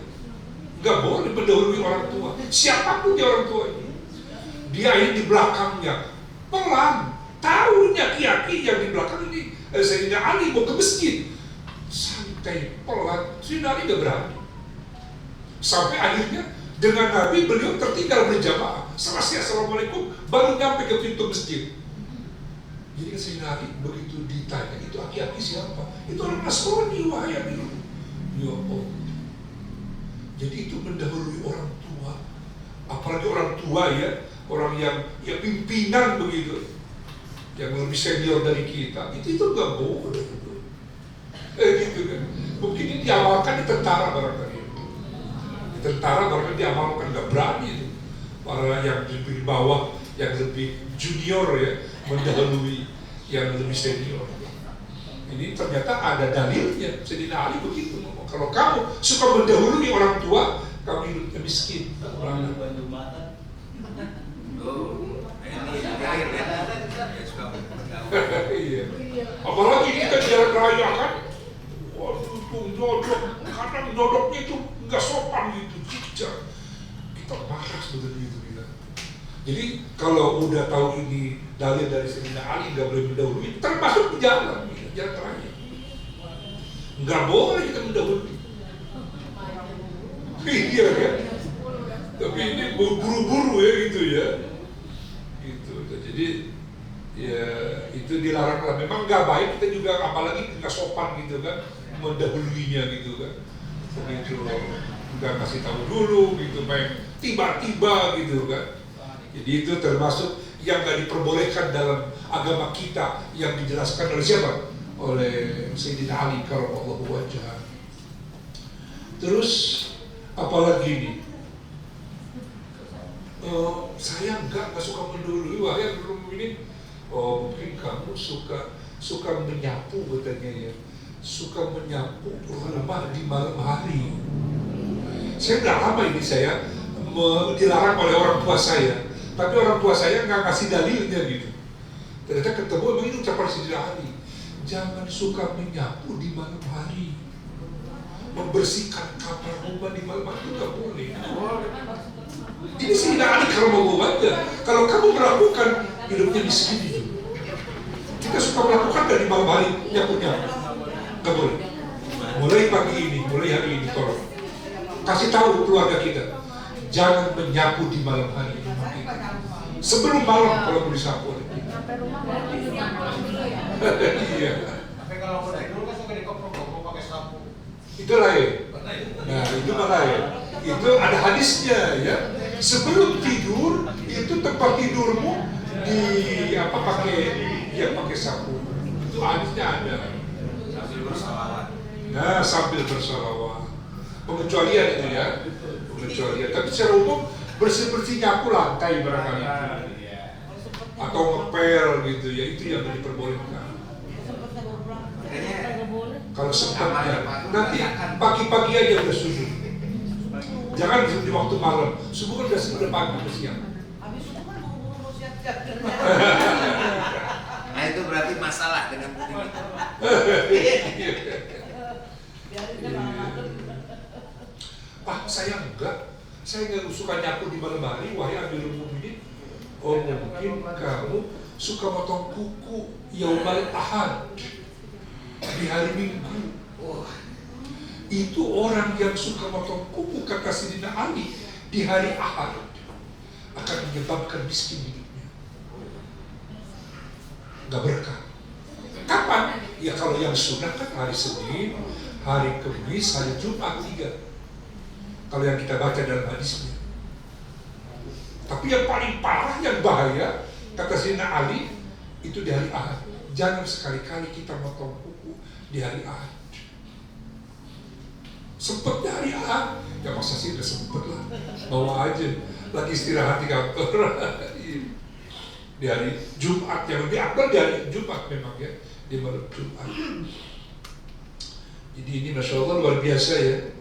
Nggak boleh mendahului orang tua, siapapun dia orang tua ini. Dia yang di belakangnya pelan, tahu ini aki-aki yang di belakang ini Sayyidina Ali mau ke masjid, santai pelan. Sayyidina Ali nggak berani. Sampai akhirnya dengan Nabi beliau tertinggal berjamaah. Selesai assalamualaikum baru nyampe ke pintu masjid. Jadi Sayyidina Ali begitu ditanya itu aki-aki siapa? Itu orang Nasrani wahai Amirul. Ya Allah. Jadi itu mendahului orang tua. Apalagi orang tua ya, orang yang ya pimpinan begitu, yang lebih senior dari kita. Itu nggak boleh. Gitu kan. Mungkin ini diamalkan di tentara barangkali. Tentara bahkan diamalkan, nggak berani itu. Para yang di bawah, yang lebih junior ya, mendahului yang lebih senior. Ini ternyata ada dalilnya. Sayyidina Ali begitu. Kalau kamu suka mendahului orang tua, kamu hidupnya miskin. Iya. Apalagi kita jalan raya kan, waduh, nyodok, kadang nyodoknya itu nggak sopan gitu, jijak. Kita marah sebetulnya itu kita. Jadi kalau udah tahu ini dalil dari Sayyidina Ali nggak boleh mendahului, termasuk di jalan raya, nggak boleh kita mendahului. Iya kan? Tapi ini buru-buru ya gitu ya. Gitu. Jadi ya itu dilarang lah. Memang nggak baik kita juga, apalagi nggak sopan gitu kan, mendahuluinya gitu kan. Begitu nggak kasih tahu dulu gitu, main tiba-tiba gitu kan. Jadi itu termasuk yang nggak diperbolehkan dalam agama kita, yang dijelaskan oleh siapa? Oleh Sayyidina Ali karramallahu wajhah. Terus apalagi nih? Saya nggak suka mendahului wahai belum ini. Oh mungkin kamu suka menyapu katanya ya, suka menyapu rumah di malam hari. Saya nggak lama ini saya dilarang oleh orang tua saya, tapi orang tua saya nggak ngasih dalilnya gitu. Ternyata ketemu begini ucapan Sayyidina Ali, jangan suka menyapu di malam hari, membersihkan kamar rumah di malam hari itu nggak boleh. Ini Sayyidina Ali kalau mau aja. Kalau kamu melakukan, hidupnya miskin itu. Kita suka melakukan dari malam hari nyapu-nyapu, nggak boleh. Mulai pagi ini, mulai hari ini tolong kasih tahu keluarga kita, jangan menyapu di malam hari rumah kita. Sebelum malam kalau mau disapu oleh kita. Sampai rumah baru siang pulang dulu ya. Iya. Tapi kalau mau tidur kan suka dikoprok mau pakai sapu. Itu lain. Nah, itu malah ya. Itu ada hadisnya ya. Sebelum tidur itu tempat tidurmu pakai sapu. Itu hadisnya ada. Sambil bersalawat. Nah, sambil bersalawat. Pengecualian itu ya. Pengecualian. Tapi secara umum bersih-bersih nyapu lantai barangkali. Atau ngepel gitu ya, itu yang diperbolehkan. Kalau sempatnya, nanti pagi-pagi aja udah sujud. Jangan di waktu malam. Subuh kan udah sebelum pagi ke siang. Habis itu kan mau siap-siap kerja. Nah itu berarti masalah dengan putih. Saya enggak. Saya nggak suka nyapu di malam hari. Wahai Amirul Mukminin. Oh mungkin kamu suka motong kuku Yaumal Ahad di hari Minggu. Itu orang yang suka motong kuku kata Sayyidina Ali di hari Ahad akan menyebabkan miskin hidupnya. Gak berkah. Kapan? Ya kalau yang sunnah kan hari Senin, hari Kamis, hari Jumat 3. Kalau yang kita baca dalam hadisnya. Tapi yang paling parah, yang bahaya, kata Sayyidina Ali, itu di hari Ahad. Jangan sekali-kali kita motong kuku di hari Ahad. Sempet di hari Ahad, ya masa sih udah sempet lah, bawa aja, lagi istirahat di kantor. Di hari Jumat, yang lebih akbar di hari Jumat memang ya, di malam Jumat. Jadi ini Masya Allah luar biasa ya.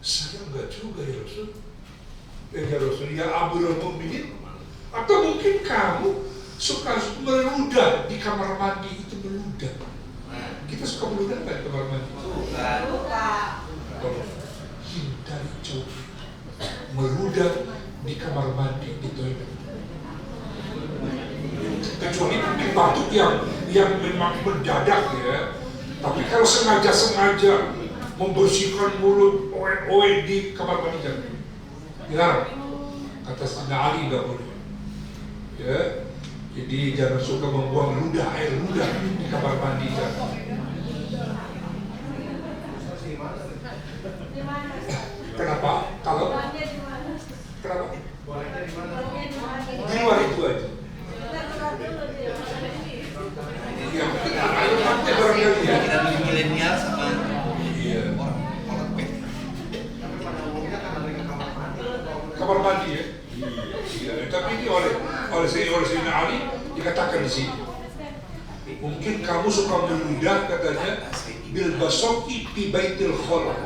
Saya enggak juga ya Rasul. Ya Rasul, ya Amirul Mukminin. Atau mungkin kamu suka meludah di kamar mandi, itu meludah. Kita suka meludah nggak di kamar mandi? Suka. Hindari jauh. Meludah di kamar mandi, di toilet. Kecuali mungkin batuk yang memang mendadak ya. Tapi kalau sengaja membersihkan mulut oe di kamar mandi jangan. Dilarang. Kata Sayyidina Ali nggak boleh. Ya. Jadi jangan suka membuang air ludah di kamar mandi jangan. Kenapa? Kenapa? Di luar itu aja. Iya, nanti barangkali ya. Kita milenial sama orang pet. Kamar mandi ya. Iya. Tapi ini oleh Sayyidina Ali dikatakan di sini. Mungkin kamu suka meludah katanya bil basoki fi baitil khala.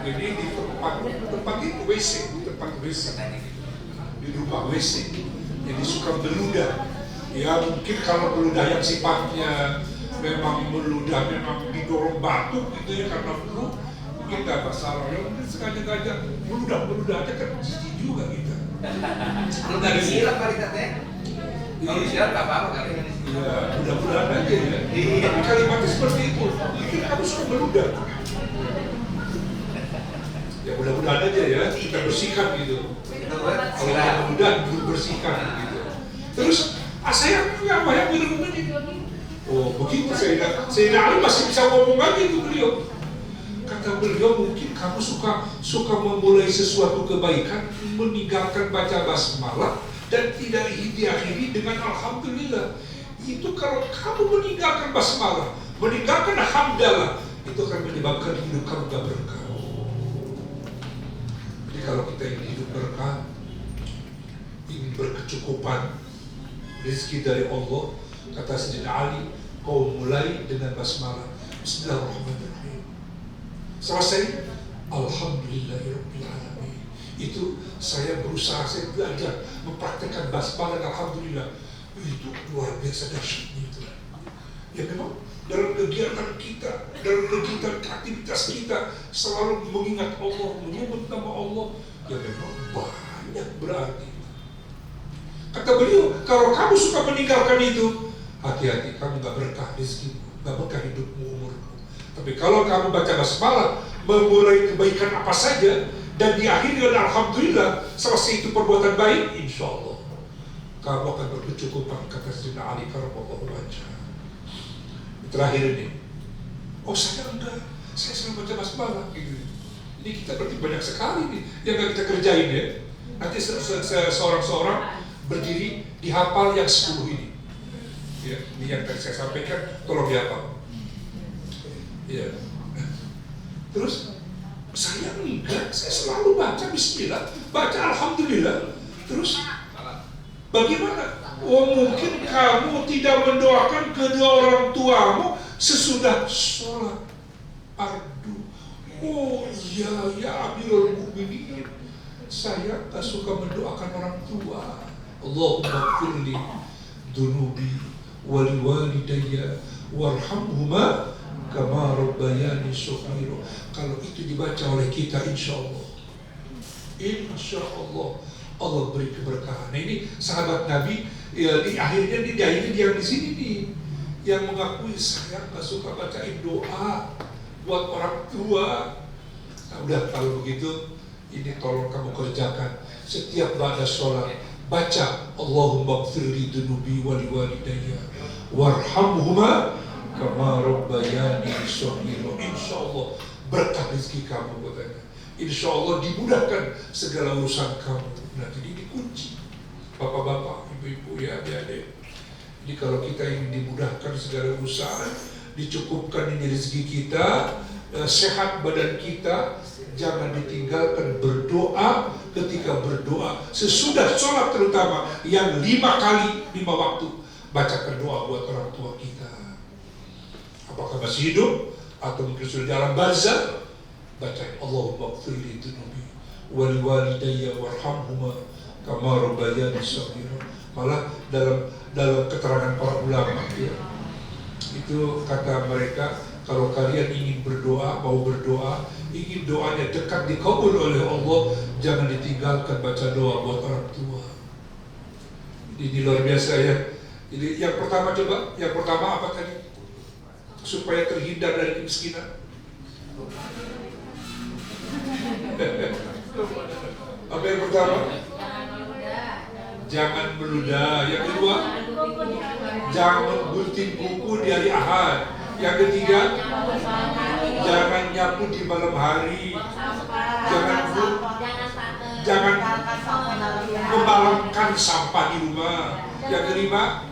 Jadi di tempat itu WC, di rumah WC. Jadi suka meludah. Ya mungkin kalau meludah yang sifatnya memang didorong batuk gitu ya karena flu, mungkin nggak masalah. Ya mungkin sengaja meludah aja kan jijik juga kita. Kalau nggak disiram kali katanya. Kalau disiram nggak apa-apa kali. Ya mudah-mudahan aja ya. Tapi kalimatnya seperti itu. Mungkin kamu suka meludah. Ya mudah-mudahan aja ya kita bersihkan gitu. Kalau kita mudah bersihkan gitu. Terus saya punya apa ya bener-bener. Oh begitu Sayyidina Ali masih bisa ngomong lagi itu beliau. Kata beliau mungkin kamu suka memulai sesuatu kebaikan, meninggalkan baca basmalah dan tidak diakhiri dengan alhamdulillah. Itu kalau kamu meninggalkan basmalah, meninggalkan hamdalah, itu akan menyebabkan hidup kamu gak berkah. Jadi kalau kita ingin hidup berkah, ingin berkecukupan rezeki dari Allah, kata Sayyidina Ali, kau mulai dengan basmalah. Bismillahirrahmanirrahim. Selesai, alhamdulillahirabbil alamin. Itu saya berusaha, saya belajar mempraktekkan basmalah, alhamdulillah. Itu luar biasa dahsyatnya itu. Ya memang dalam kegiatan kita, dalam kegiatan aktivitas kita selalu mengingat Allah, menyebut nama Allah. Ya memang banyak berarti. Kata beliau, kalau kamu suka meninggalkan itu, hati-hati, kamu gak berkah rezekimu, gak berkah hidupmu, umurmu. Tapi kalau kamu baca basmalah, memulai kebaikan apa saja dan diakhiri dengan alhamdulillah, selesai itu perbuatan baik, insya Allah kamu akan berkecukupan, kata Sayyidina Ali karramallahu wajhah. Terakhir ini, oh saya enggak, saya selalu baca basmalah gitu. Ini kita berarti banyak sekali nih yang gak kita kerjain ya. Nanti seorang-seorang berdiri dihafal yang 10 ini. Ya, ini yang tadi saya sampaikan, tolong dihafal. Ya. Terus saya enggak, saya selalu baca bismillah, baca alhamdulillah. Terus bagaimana? Oh mungkin kamu tidak mendoakan kedua orang tuamu sesudah sholat fardu. Oh iya ya Amirul Mukminin, saya tak suka mendoakan orang tua. Allahumma firli dunubi wali walidayya warhamhuma kama rabbayani shaghira. Kalau itu dibaca oleh kita, insya Allah Allah beri keberkahan. Nah, ini sahabat Nabi ya, di akhirnya yang di sini nih yang mengakui saya nggak suka bacain doa buat orang tua. Nah, udah kalau begitu ini tolong kamu kerjakan setiap ba'da sholat, baca Allahumma gfirli dunubi wali walidayya warhamhuma kama rabbayani shaghira. Insya Allah berkah rezeki kamu katanya. Insya Allah dimudahkan segala urusan kamu. Nah, jadi dikunci bapak-bapak, ibu-ibu ya, adik-adik. Jadi kalau kita ingin dimudahkan segala urusan, dicukupkan ini rezeki kita, sehat badan kita, jangan ditinggalkan berdoa. Ketika berdoa sesudah sholat, terutama yang 5 kali 5 waktu, bacakan doa buat orang tua kita. Apakah masih hidup atau mungkin sudah dalam barzah, baca Allahumma gfirli dunubi wali walidayya warhamhuma kama rabbayani shaghira. Malah dalam keterangan para ulama ya, itu kata mereka, kalau kalian ingin berdoa, mau berdoa, ingin doanya dekat dikabul oleh Allah, jangan ditinggalkan baca doa buat orang tua. Ini luar biasa ya. Jadi yang pertama apa tadi? Supaya terhindar dari kemiskinan. Apa yang pertama? Jangan meludah. Yang kedua, jangan gunting kuku di hari Ahad. Yang ketiga, jangan nyapu di malam hari. Jangan membalangkan sampah di rumah. Yang kelima,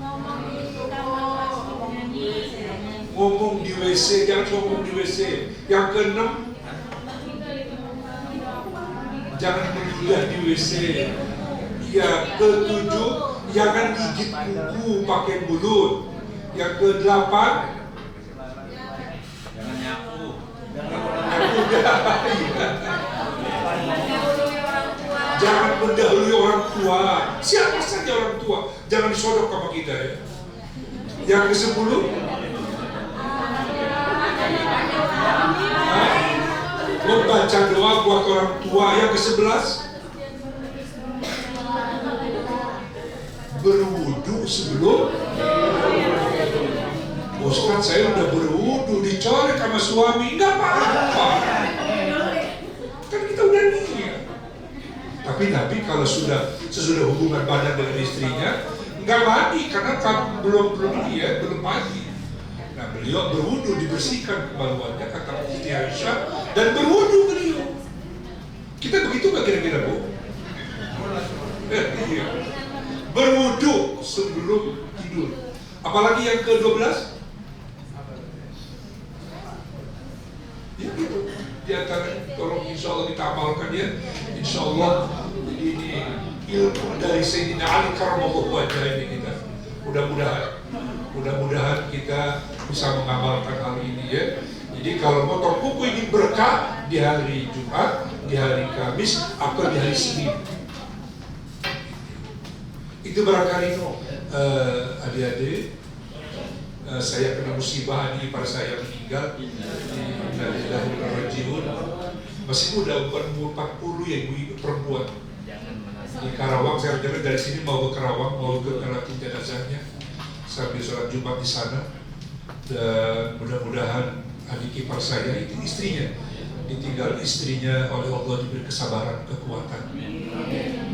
ngomong di WC, jangan ngomong di WC. Yang keenam, jangan meludah di WC. Ya, ketujuh, jangan gigit kuku pakai mulut. Yang kedelapan, jangan nyapu. Jangan mendahului orang tua. Siapa saja orang tua, jangan disodok sama kita ya. Yang ke-10, membaca doa buat orang tua. Yang ke-11, berwudu sebelum. Ustaz, saya udah berwudu, dicolek sama suami, nggak apa-apa. Kan kita udah niat. Tapi Nabi kalau sesudah hubungan badan dengan istrinya, nggak mandi karena belum mandi. Nah, beliau berwudu, dibersihkan kemaluannya, kata Siti Aisyah, dan berwudu beliau. Kita begitu nggak kira-kira, Bu? Iya. Berwudu sebelum tidur. Apalagi yang ke-12? Ya gitu. Di antara, tolong insya Allah kita amalkan ya. Insya Allah ini ilmu dari Sayyidina Ali karramallahu wajhah ini kita. Mudah-mudahan kita bisa mengamalkan hal ini ya. Jadi kalau potong kuku ini berkah di hari Jumat, di hari Kamis, atau di hari Senin. Itu barangkali adik-adik, saya kena musibah ini pada saya meninggal di masih muda, umur 40 ya, ibu perempuan di Karawang. Saya jalan dari sini mau ke Karawang, mau ke Karatin jenazahnya sambil sholat Jumat di sana. Dan mudah-mudahan adik ipar saya itu istrinya ditinggal istrinya, oleh Allah diberi kesabaran, kekuatan.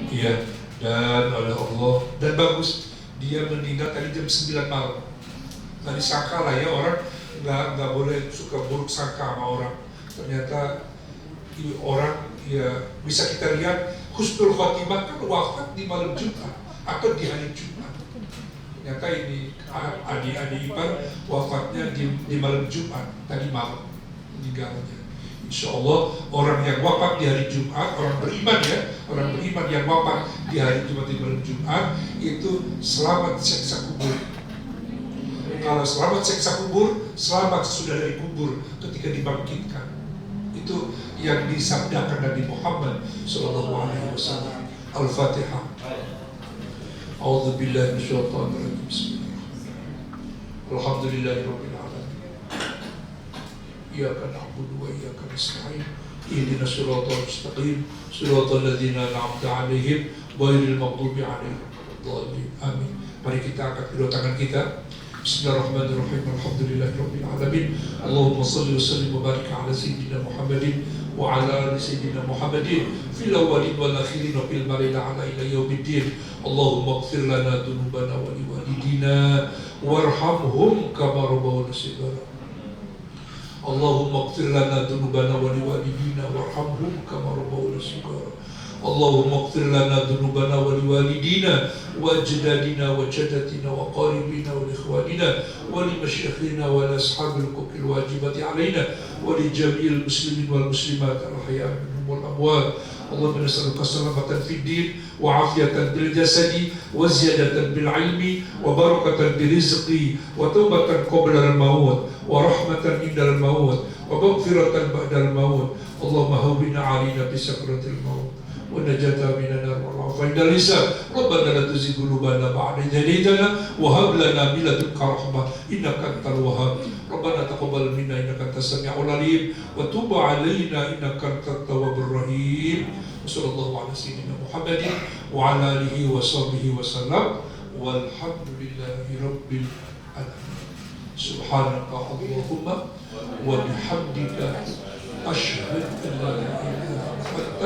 Iya, dan oleh Allah, dan bagus dia meninggal tadi jam 9 malam. Tadi sangka lah ya, orang nggak boleh suka buruk sangka sama orang. Ternyata orang ya bisa kita lihat husnul khotimah kan wafat di malam Jumat atau di hari Jumat. Ternyata ini adik-adik ipar wafatnya di malam Jumat tadi malam meninggalnya. Insya Allah orang yang wafat di hari Jumat, orang beriman ya, orang beriman yang wafat di hari Jumat di malam Jumat itu selamat siksa kubur. Kalau selamat siksa kubur, selamat sesudah dari kubur ketika dibangkitkan. Itu yang disabdakan Nabi Muhammad sallallahu alaihi wasallam. Al-Fatihah. A'udzu billahi minasyaitonir rajim. Bismillahirrahmanirrahim. Alhamdulillahirabbil alamin. Iyyaka na'budu wa iyyaka nasta'in. Ihdinas siratal mustaqim, siratal ladzina an'amta 'alaihim ghairil maghdubi 'alaihim waladdallin. Amin. Mari kita angkat kedua tangan kita. Bismillahirrahmanirrahim. Alhamdulillahirabbil alamin. Allahumma shalli wa sallim wa barik ala sayyidina Muhammadin wa ala ali sayyidina Muhammadin fil awwalin wal akhirin wa fil malil ala ila yaumiddin. Allahumma ighfir lana dhunubana wa liwalidina warhamhum kama rabbawna shighara. Allahumma ighfir lana dhunubana wa liwalidina warhamhum kama rabbawna shighara. Allahumma ighfir lana dhunubana wa liwalidina wa ajdadina wa jaddatina wa qaribina wa ikhwanina wa li masyayikhina wa li ashabil huquqil wajibati alaina wa li jami'il muslimin wal muslimat al-ahya' minhum wal amwat. Allahumma nas'aluka salamatan fid din wa 'afiyatan bil jasadi wa ziyadatan bil 'ilmi wa barakatan bil rizqi wa taubatan qabla al maut wa rahmatan indal maut wa maghfiratan ba'dal maut. Allahumma hawwin 'alaina bi sakratil maut ونجاة من النار والعافية عند الحساب. ربنا لا تزغ قلوبنا بعد إذ هديتنا وهب لنا من لدنك رحمة إنك أنت الوهاب. ربنا تقبل منا إنك أنت السميع العليم وتب علينا إنك أنت التواب الرحيم. وصلى الله على سيدنا محمد وعلى آله وصحبه وسلم والحمد لله رب العالمين. سبحانك اللهم وبحمدك أشهد أن لا إله إلا أنت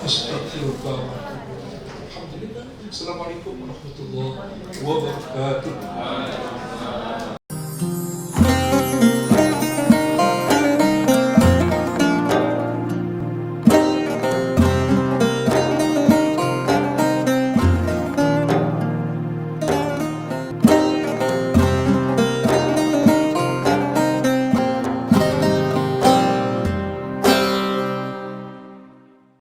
أستغفرك وأتوب إليك. الحمد لله. Assalamualaikum warahmatullahi wabarakatuh.